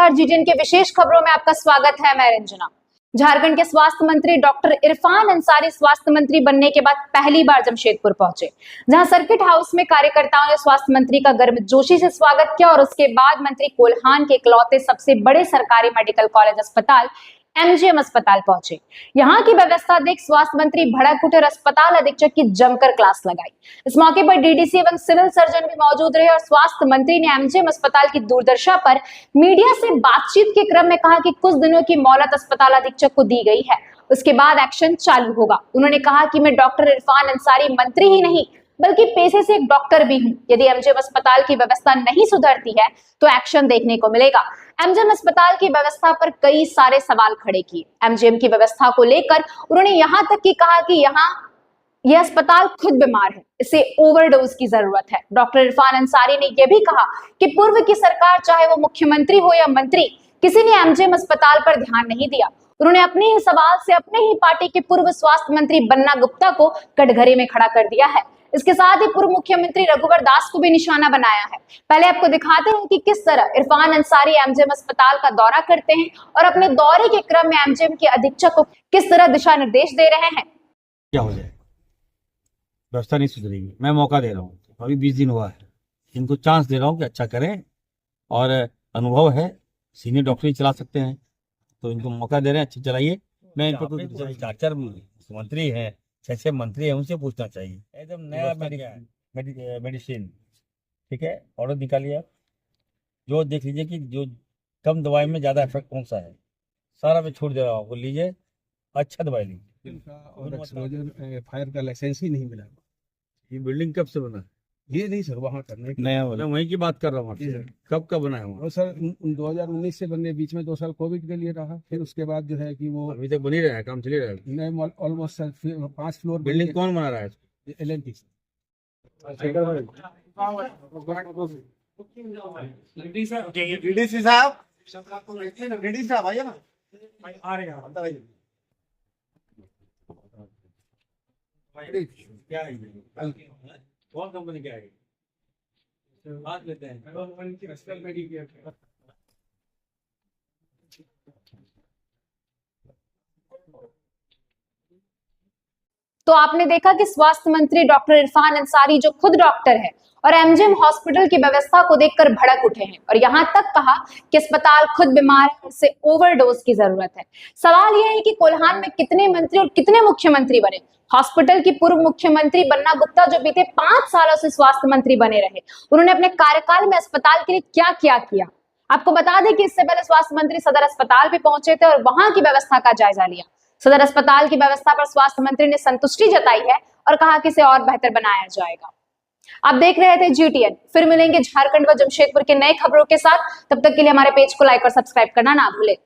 नमस्कार, जीटीएन के विशेष खबरों में आपका स्वागत है। मैं रंजना। झारखंड के स्वास्थ्य मंत्री डॉक्टर इरफान अंसारी स्वास्थ्य मंत्री बनने के बाद पहली बार जमशेदपुर पहुंचे, जहां सर्किट हाउस में कार्यकर्ताओं ने स्वास्थ्य मंत्री का गर्मजोशी से स्वागत किया और उसके बाद मंत्री कोल्हान के इकलौते सबसे बड़े सरकारी मेडिकल कॉलेज अस्पताल एमजीएम अस्पताल पहुंचे। यहां की व्यवस्था देख स्वास्थ्य मंत्री भड़क उठे और अस्पताल अधीक्षक की जमकर क्लास लगाई। इस मौके पर डीडीसी एवं सिविल सर्जन भी मौजूद रहे और स्वास्थ्य मंत्री ने एमजीएम अस्पताल की दूरदर्शा पर मीडिया से बातचीत के क्रम में कहा कि कुछ दिनों की मोहलत अस्पताल अधीक्षक को दी गई है, उसके बाद एक्शन चालू होगा। उन्होंने कहा कि मैं डॉक्टर इरफान अंसारी मंत्री ही नहीं बल्कि पेशे से एक डॉक्टर भी हूं। यदि एमजीएम अस्पताल की व्यवस्था नहीं सुधरती है तो एक्शन देखने को मिलेगा। एमजीएम अस्पताल की व्यवस्था पर कई सारे सवाल खड़े किए। एमजीएम की व्यवस्था को लेकर उन्होंने यहां तक कि कहा कि यह अस्पताल खुद बीमार है, इसे ओवरडोज की जरूरत है। डॉक्टर इरफान अंसारी ने यह भी कहा कि पूर्व की सरकार, चाहे वो मुख्यमंत्री हो या मंत्री, किसी ने एमजीएम अस्पताल पर ध्यान नहीं दिया। उन्होंने अपने ही सवाल से अपने ही पार्टी के पूर्व स्वास्थ्य मंत्री बन्ना गुप्ता को कटघरे में खड़ा कर दिया है। इसके साथ ही पूर्व मुख्यमंत्री रघुवर दास को भी निशाना बनाया है। पहले आपको दिखाते हैं कि किस तरह इरफान अंसारी एमजीएम अस्पताल का दौरा करते हैं और अपने दौरे के क्रम में एमजीएम के अधीक्षक को किस तरह दिशा निर्देश दे रहे हैं। क्या हो जाए, व्यवस्था नहीं सुधरेगी। मैं मौका दे रहा हूँ, अभी 20 दिन हुआ है, इनको चांस दे रहा हूँ कि अच्छा करें और अनुभव है, सीनियर डॉक्टर ही चला सकते हैं, तो इनको मौका दे रहे हैं, अच्छे चलाइए। मैं इनको तो 4 मंत्री हैं, 6 मंत्री हैं, उनसे पूछना चाहिए। एकदम नया मेडिसिन, ठीक है, ऑर्डर निकालिए आप, जो देख लीजिए कि जो कम दवाई में ज़्यादा इफेक्ट कौन सा है, सारा मैं छोड़ दे रहा हूँ आपको, लीजिए, अच्छा दवाई लीजिए। और एक्सप्लोजन फायर का लाइसेंस ही नहीं मिला। ये बिल्डिंग कब से बना? ये नहीं सर, वहाँ करने नया वाला, मैं वहीं की बात कर रहा हूँ आपसे। कब का बनाया हुआ? और सर 2019 से बनने, बीच में 2 साल कोविड के लिए रहा, फिर उसके बाद जो है कि वो अभी तक बनी रहा है, काम चल रहा है। ऑलमोस्ट सर 5 फ्लोर बिल्डिंग कौन बना रहा है? LNT डीडीसी साहब आइए ना, आ रहे हैं। क्या है कौन कंपनी क्या है? बात लेते हैं। तो आपने देखा कि स्वास्थ्य मंत्री डॉक्टर इरफान अंसारी, जो खुद डॉक्टर है और एमजीएम हॉस्पिटल की व्यवस्था को देखकर भड़क उठे हैं और यहां तक कहा कि अस्पताल खुद बीमार है, उसे ओवरडोज की जरूरत है। सवाल यह है कि कोल्हान में कितने मंत्री और कितने मुख्यमंत्री बने। हॉस्पिटल की पूर्व मुख्यमंत्री बन्ना गुप्ता, जो बीते 5 सालों से स्वास्थ्य मंत्री बने रहे, उन्होंने अपने कार्यकाल में अस्पताल के लिए क्या क्या किया। आपको बता दें कि इससे पहले स्वास्थ्य मंत्री सदर अस्पताल भी पहुंचे थे और वहां की व्यवस्था का जायजा लिया। सदर अस्पताल की व्यवस्था पर स्वास्थ्य मंत्री ने संतुष्टि जताई है और कहा कि इसे और बेहतर बनाया जाएगा। आप देख रहे थे जीटीएन। फिर मिलेंगे झारखंड व जमशेदपुर के नए खबरों के साथ। तब तक के लिए हमारे पेज को लाइक और सब्सक्राइब करना ना भूलें।